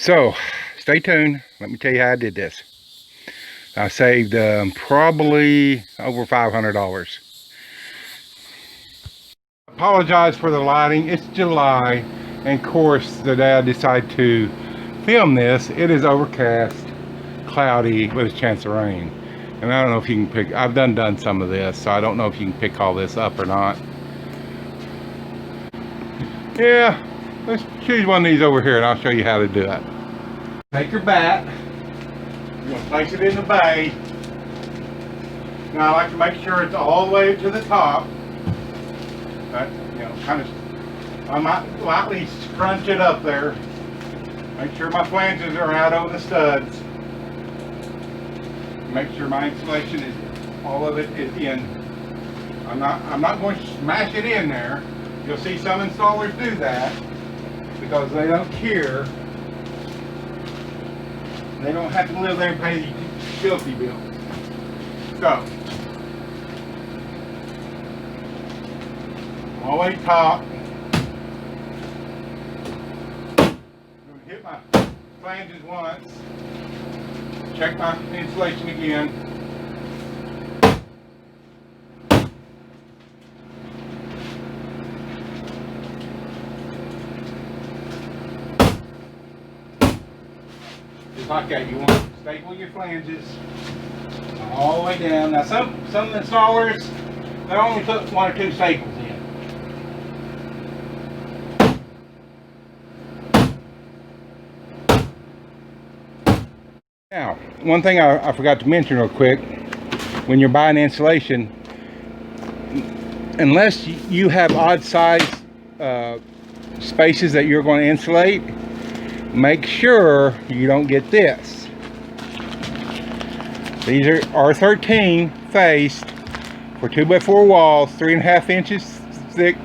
So stay tuned. Let me tell you how I did this. I saved probably over $500. Apologize for the lighting. It's July, and of course the day I decide to film this, it is overcast, cloudy, with a chance of rain. And I don't know if you can pick, I've done some of this, so I don't know if you can pick all this up or not. Yeah, let's choose one of these over here and I'll show you how to do it. Take your batt, you're going to place it in the bay. Now I like to make sure it's all the way to the top. But, you know, kind of, I might lightly scrunch it up there. Make sure my flanges are out over the studs. Make sure my insulation is, all of it is in. I'm not going to smash it in there. You'll see some installers do that because they don't care. They don't have to live there and pay these filthy bills. So, all the way top. I'm going to hit my flanges once. Check my insulation again. Just like that. You want to staple your flanges all the way down. Now some installers, they only put 1 or 2 staples in. Now, one thing I forgot to mention real quick, when you're buying insulation, unless you have odd size spaces that you're going to insulate, make sure you don't get this. These are R13 faced for 2x4 walls, 3.5 inches thick,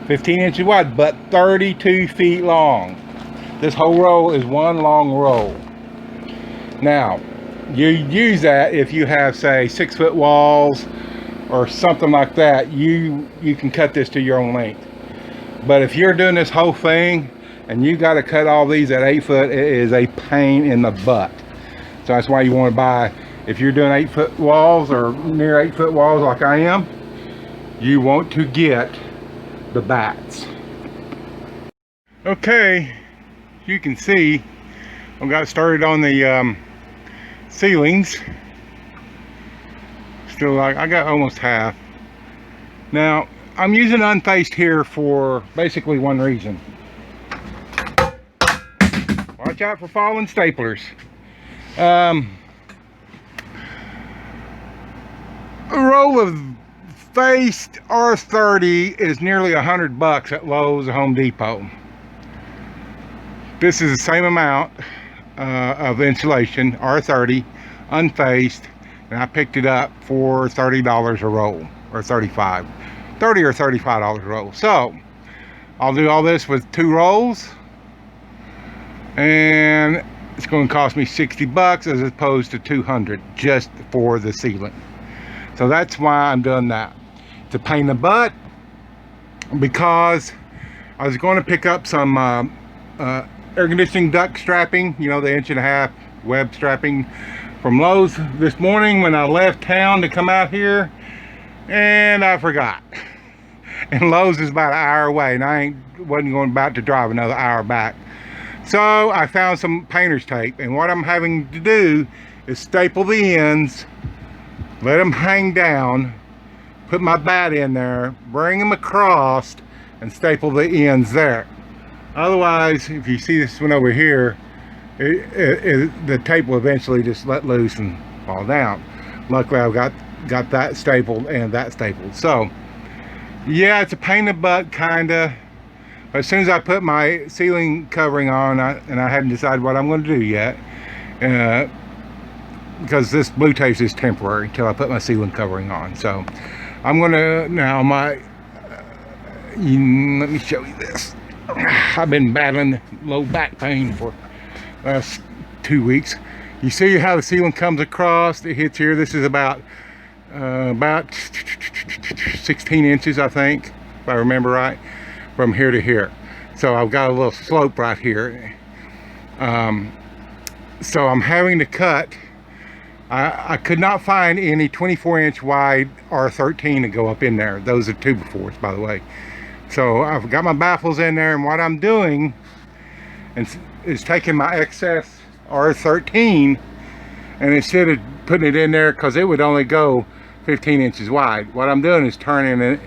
15 inches wide, but 32 feet long. This whole roll is one long roll. Now, you use that if you have, say, 6-foot walls or something like that. You can cut this to your own length. But if you're doing this whole thing and you got to cut all these at 8 foot, it is a pain in the butt. So that's why you want to buy, if you're doing 8-foot walls or near 8-foot walls like I am, you want to get the batts. Okay, you can see I got started on the ceilings. Still, like, I got almost half. Now I'm using unfaced here for basically one reason. Watch out for falling staplers. A roll of faced R30 is nearly $100 at Lowe's or Home Depot. This is the same amount of insulation, R30, unfaced, and I picked it up for $30 a roll, or $35 or $35 a roll. So I'll do all this with 2 rolls, and it's going to cost me $60 as opposed to $200 just for the sealant. So that's why I'm doing that. It's a pain in the butt because I was going to pick up some air conditioning duct strapping, you know, the 1.5 inch web strapping from Lowe's this morning when I left town to come out here, and I forgot. And Lowe's is about an hour away, and I wasn't about to drive another hour back. So I found some painter's tape, and what I'm having to do is staple the ends, let them hang down, put my batt in there, bring them across, and staple the ends there. Otherwise, if you see this one over here, the tape will eventually just let loose and fall down. Luckily, I've got that stapled and that stapled. So, yeah, it's a pain in the butt, kinda. But as soon as I put my ceiling covering on, and I haven't decided what I'm going to do yet, because this blue tape is temporary until I put my ceiling covering on. So, I'm going to now let me show you this. I've been battling low back pain for the last 2 weeks. You see how the ceiling comes across, it hits here. This is about 16 inches, I think, if I remember right, from here to here. So I've got a little slope right here. So I'm having to cut. I could not find any 24-inch wide R13 to go up in there. Those are 2x4s, by the way. So I've got my baffles in there, and what I'm doing is taking my excess R13, and instead of putting it in there, because it would only go 15 inches wide, what I'm doing is turning it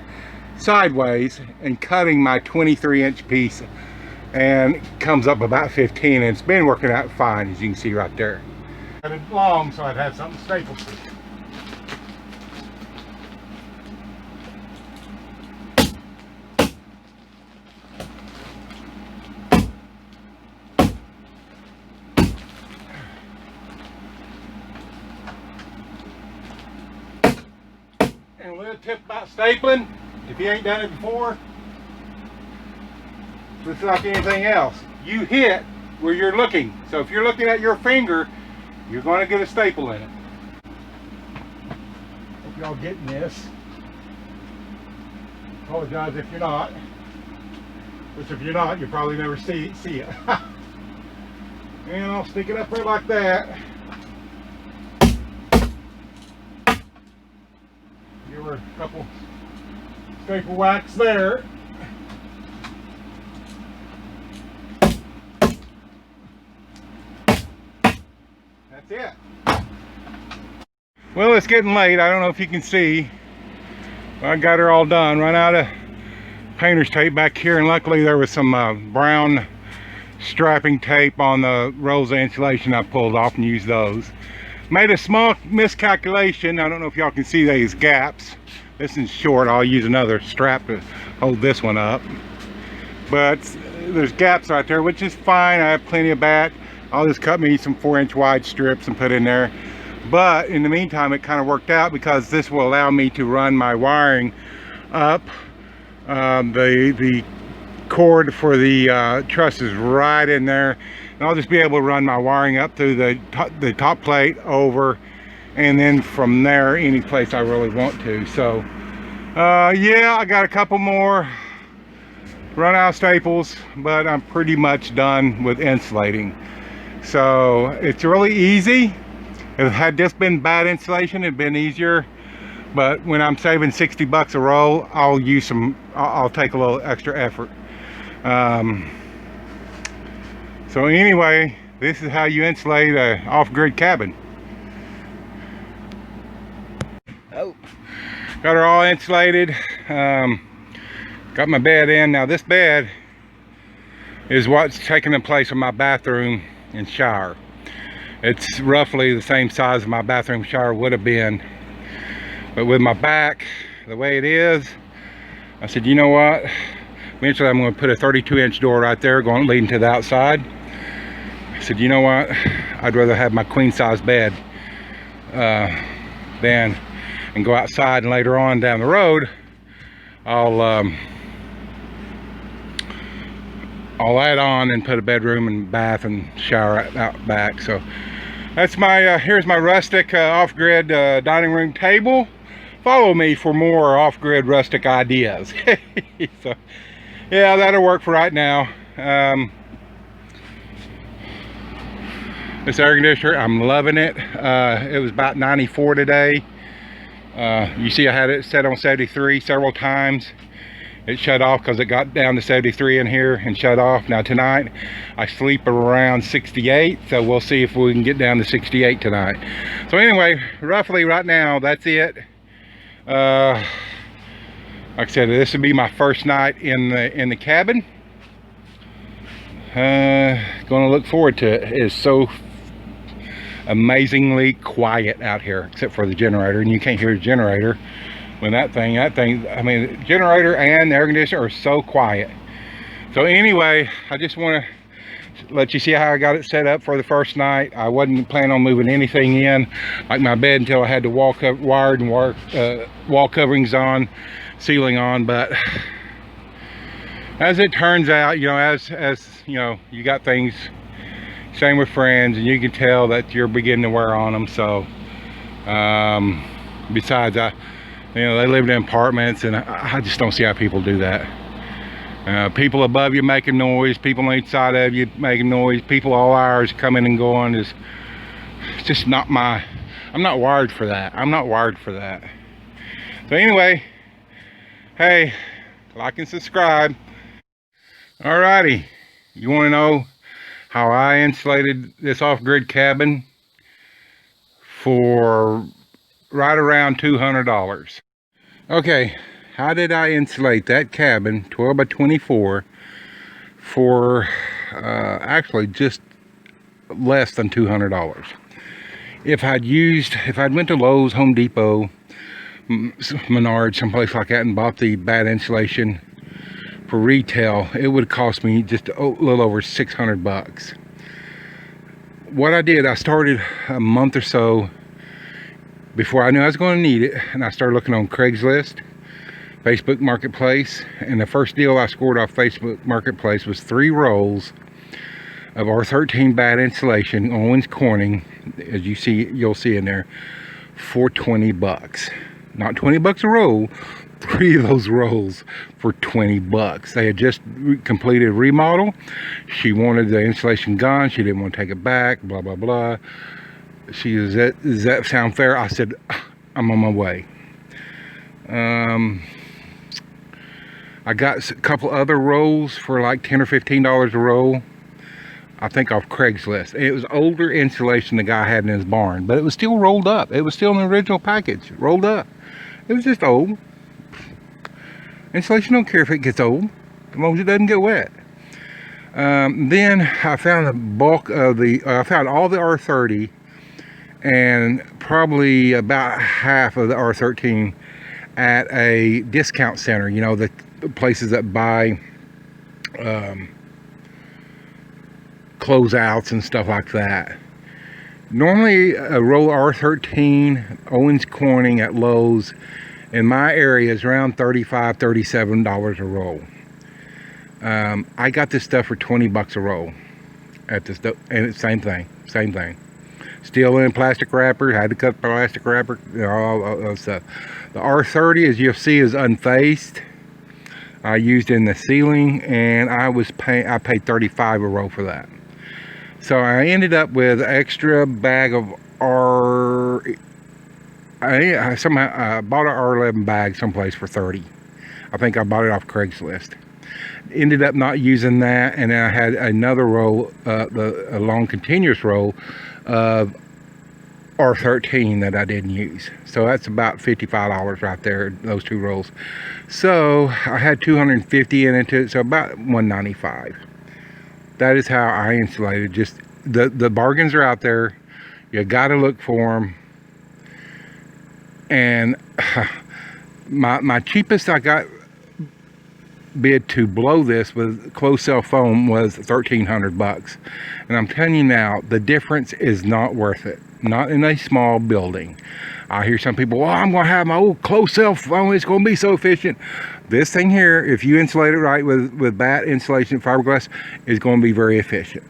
sideways and cutting my 23-inch piece, and it comes up about 15, and it's been working out fine, as you can see right there. Cut it long so I'd have something stapled to. And a little tip about stapling, if you ain't done it before, just like anything else, you hit where you're looking. So if you're looking at your finger, you're going to get a staple in it. Hope y'all getting this. Apologize if you're not. Which if you're not, you'll probably never see it. And I'll stick it up there like that. Give her a couple staple whacks there. That's it. Well, it's getting late. I don't know if you can see. I got her all done. Run out of painter's tape back here, and luckily there was some brown strapping tape on the rolls of insulation. I pulled off and used those. Made a small miscalculation. I don't know if y'all can see these gaps. This is short. I'll use another strap to hold this one up. But there's gaps right there, which is fine. I have plenty of batt. I'll just cut me some 4-inch wide strips and put in there. But in the meantime, it kind of worked out because this will allow me to run my wiring up. The cord for the truss is right in there, and I'll just be able to run my wiring up through the top plate over, and then from there any place I really want to. So yeah, I got a couple more run out staples, but I'm pretty much done with insulating. So it's really easy. If had this been bad insulation, it'd been easier. But when I'm saving 60 bucks a roll, I'll take a little extra effort. So anyway, this is how you insulate an off-grid cabin. Oh, got her all insulated. Got my bed in. Now this bed is what's taking the place of my bathroom and shower. It's roughly the same size as my bathroom shower would have been, but with my back the way it is, I said, you know what, eventually I'm going to put a 32-inch door right there going leading to the outside. I said, you know what, I'd rather have my queen size bed than and go outside, and later on down the road I'll add on and put a bedroom and bath and shower out back. So that's my here's my rustic off-grid dining room table. Follow me for more off-grid rustic ideas. So yeah, that'll work for right now. This air conditioner, I'm loving it. It was about 94 today. You see I had it set on 73 several times. It shut off because it got down to 73 in here and shut off. Now tonight I sleep around 68, so we'll see if we can get down to 68 tonight. So anyway, roughly right now that's it. Like I said, this will be my first night in the cabin. Gonna look forward to it. It is so amazingly quiet out here, except for the generator, and you can't hear the generator. When that thing, I mean, the generator and the air conditioner are so quiet. So anyway, I just want to let you see how I got it set up for the first night. I wasn't planning on moving anything in, like my bed, until I had the wall coverings on, ceiling on. But as it turns out, you know, as you know, you got things, same with friends, and you can tell that you're beginning to wear on them. So besides, you know, they lived in apartments, and I just don't see how people do that. People above you making noise, people on each side of you making noise, people all hours coming and going. It's just not my, I'm not wired for that. I'm not wired for that. So anyway, hey, like and subscribe. Alrighty, you want to know how I insulated this off-grid cabin for right around $200. Okay, how did I insulate that cabin 12 by 24 for actually just less than $200? If I'd went to Lowe's, Home Depot, Menards, someplace like that, and bought the batt insulation for retail, it would cost me just a little over $600. What I did, I started a month or so before I knew I was going to need it, and I started looking on Craigslist, Facebook Marketplace, and the first deal I scored off Facebook Marketplace was 3 rolls of R13 batt insulation, Owens Corning, as you'll see in there, for $20. Not $20 a roll, 3 of those rolls for $20. They had just completed a remodel. She wanted the insulation gone. She didn't want to take it back, blah, blah, blah. She was, does that sound fair? I said, I'm on my way. I got a couple other rolls for like $10 or $15 a roll, I think off Craigslist. It was older insulation the guy had in his barn, but it was still rolled up. It was still in the original package, rolled up. It was just old. Insulation don't care if it gets old, as long as it doesn't get wet. Then I found the bulk of I found all the R30 and probably about half of the R13 at a discount center, you know, the places that buy closeouts and stuff like that. Normally a roll of R13 Owens Corning at Lowe's in my area is around $35, $37 a roll. I got this stuff for $20 a roll at this, and it's same thing. Still in plastic wrapper, had to cut plastic wrapper, you know, all that stuff. The R30, as you'll see, is unfaced. I used in the ceiling, and I paid $35 a roll for that. So I ended up with an extra bag of I bought an R11 bag someplace for $30. I think I bought it off Craigslist. Ended up not using that, and then I had another roll, a long continuous roll of R13 that I didn't use. So that's about $55 right there, those 2 rolls. So I had $250 in it, so about $195. That is how I insulated. Just the bargains are out there. You got to look for them. And my cheapest I got bid to blow this with closed cell foam was $1,300. And I'm telling you now, the difference is not worth it. Not in a small building. I hear some people, well, I'm going to have my old closed cell foam, it's going to be so efficient. This thing here, if you insulate it right with batt insulation, fiberglass, is going to be very efficient.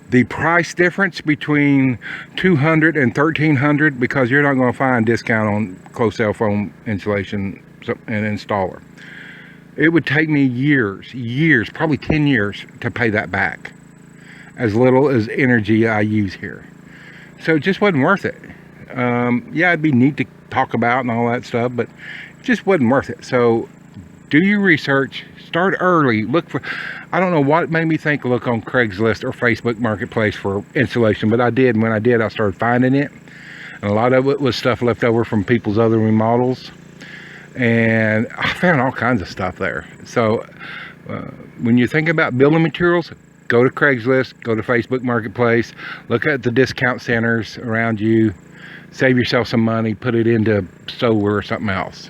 The price difference between $200 and $1,300, because you're not going to find discount on closed cell foam insulation and installer. It would take me years, probably 10 years to pay that back. As little as energy I use here. So it just wasn't worth it. Yeah, it'd be neat to talk about and all that stuff, but it just wasn't worth it. So do your research, start early, look for, I don't know what made me think look on Craigslist or Facebook Marketplace for insulation, but I did, and when I did, I started finding it. And a lot of it was stuff left over from people's other remodels. And I found all kinds of stuff there. So when you think about building materials, go to Craigslist, go to Facebook Marketplace, look at the discount centers around you, save yourself some money, put it into solar or something else.